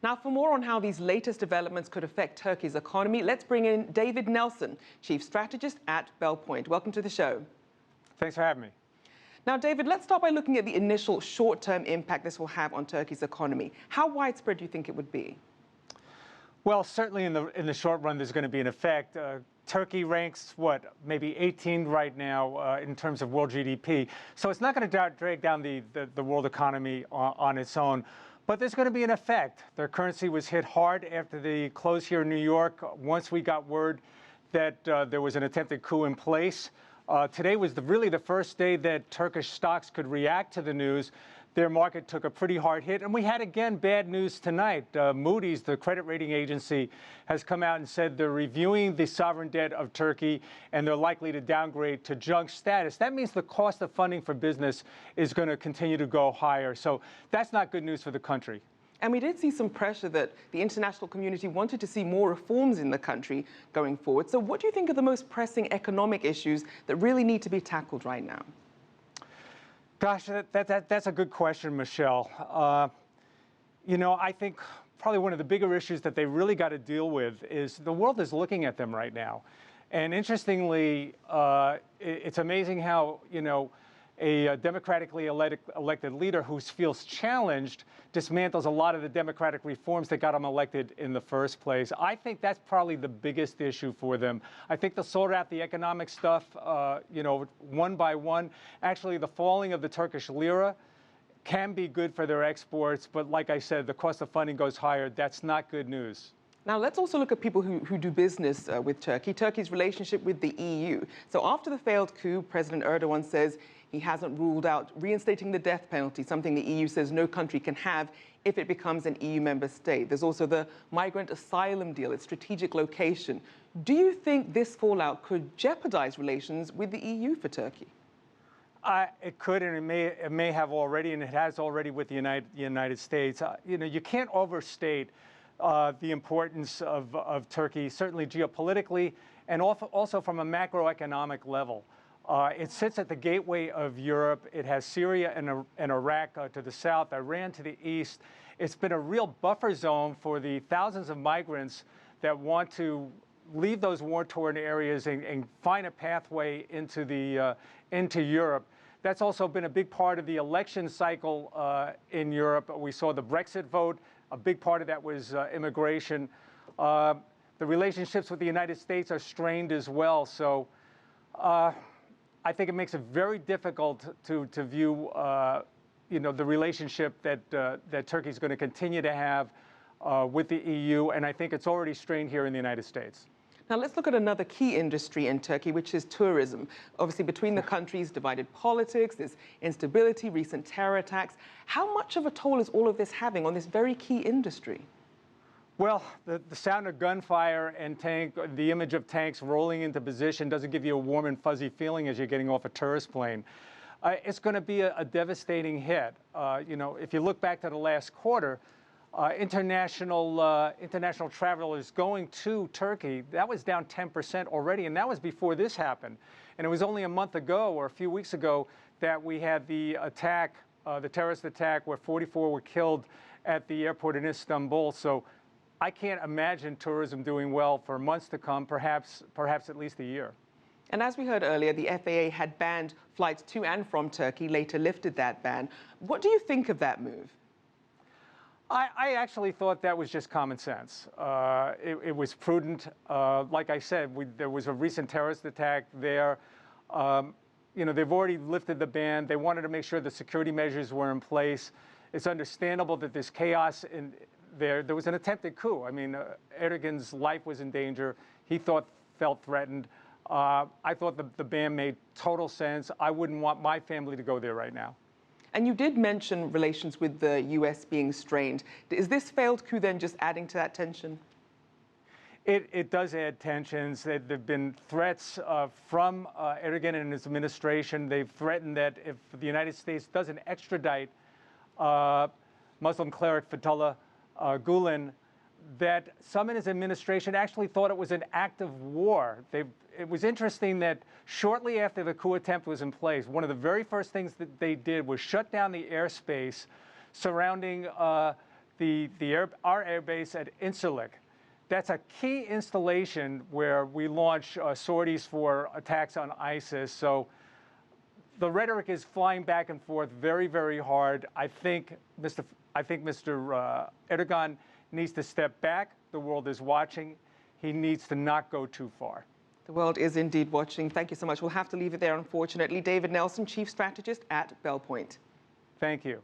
Now, for more on how these latest developments could affect Turkey's economy, let's bring in David Nelson, Chief Strategist at Belpointe. Welcome to the show. Thanks for having me. Now, David, let's start by looking at the initial short-term impact this will have on Turkey's economy. How widespread do you think it would be? Well, certainly in the short run, there's going to be an effect. Turkey ranks, maybe 18 right now in terms of world GDP. So it's not going to drag down the world economy on its own. But there's going to be an effect. Their currency was hit hard after the close here in New York. Once we got word that there was an attempted coup in place. Today was really the first day that Turkish stocks could react to the news. Their market took a pretty hard hit. And we had, again, bad news tonight. Moody's, the credit rating agency, has come out and said they're reviewing the sovereign debt of Turkey, and they're likely to downgrade to junk status. That means the cost of funding for business is going to continue to go higher. So that's not good news for the country. And we did see some pressure that the international community wanted to see more reforms in the country going forward. So what do you think are the most pressing economic issues that really need to be tackled right now? Gosh, that's a good question, Michelle. I think probably one of the bigger issues that they really got to deal with is the world is looking at them right now. And interestingly, it's amazing how, a democratically elected leader who feels challenged dismantles a lot of the democratic reforms that got him elected in the first place. I think that's probably the biggest issue for them. I think they'll sort out the economic stuff, one by one. Actually, the falling of the Turkish lira can be good for their exports, but like I said, the cost of funding goes higher. That's not good news. Now, let's also look at people who do business with Turkey, Turkey's relationship with the EU. So after the failed coup, President Erdogan says he hasn't ruled out reinstating the death penalty, something the EU says no country can have if it becomes an EU member state. There's also the migrant asylum deal, its strategic location. Do you think this fallout could jeopardize relations with the EU for Turkey? It could, and it may have already, and it has already with the United States. You can't overstate the importance of Turkey, certainly geopolitically, and also from a macroeconomic level. It sits at the gateway of Europe. It has Syria and Iraq to the south, Iran to the east. It's been a real buffer zone for the thousands of migrants that want to leave those war-torn areas and find a pathway into Europe. That's also been a big part of the election cycle in Europe. We saw the Brexit vote. A big part of that was immigration. The relationships with the United States are strained as well. So I think it makes it very difficult to view, the relationship that Turkey is going to continue to have with the EU. And I think it's already strained here in the United States. Now, let's look at another key industry in Turkey, which is tourism. Obviously, between the countries, divided politics, there's instability, recent terror attacks. How much of a toll is all of this having on this very key industry? Well, the sound of gunfire and the image of tanks rolling into position doesn't give you a warm and fuzzy feeling as you're getting off a tourist plane. It's going to be a devastating hit. If you look back to the last quarter, international travelers going to Turkey, that was down 10% already, and that was before this happened. And it was only a month ago or a few weeks ago that we had the attack, the terrorist attack, where 44 were killed at the airport in Istanbul. So I can't imagine tourism doing well for months to come, perhaps at least a year. And as we heard earlier, the FAA had banned flights to and from Turkey, later lifted that ban. What do you think of that move? I actually thought that was just common sense. It was prudent. Like I said, there was a recent terrorist attack there. They've already lifted the ban. They wanted to make sure the security measures were in place. It's understandable that there's chaos in there. There was an attempted coup. I mean, Erdogan's life was in danger. He felt threatened. I thought the ban made total sense. I wouldn't want my family to go there right now. And you did mention relations with the U.S. being strained. Is this failed coup then just adding to that tension? It does add tensions. There have been threats from Erdogan and his administration. They've threatened that if the United States doesn't extradite Muslim cleric Fethullah Gulen, that some in his administration actually thought it was an act of war. It was interesting that shortly after the coup attempt was in place, one of the very first things that they did was shut down the airspace surrounding our air base at Incirlik. That's a key installation where we launch sorties for attacks on ISIS. So the rhetoric is flying back and forth very, very hard. I think Mr. Erdogan needs to step back. The world is watching. He needs to not go too far. The world is indeed watching. Thank you so much. We'll have to leave it there, unfortunately. David Nelson, Chief Strategist at Belpointe. Thank you.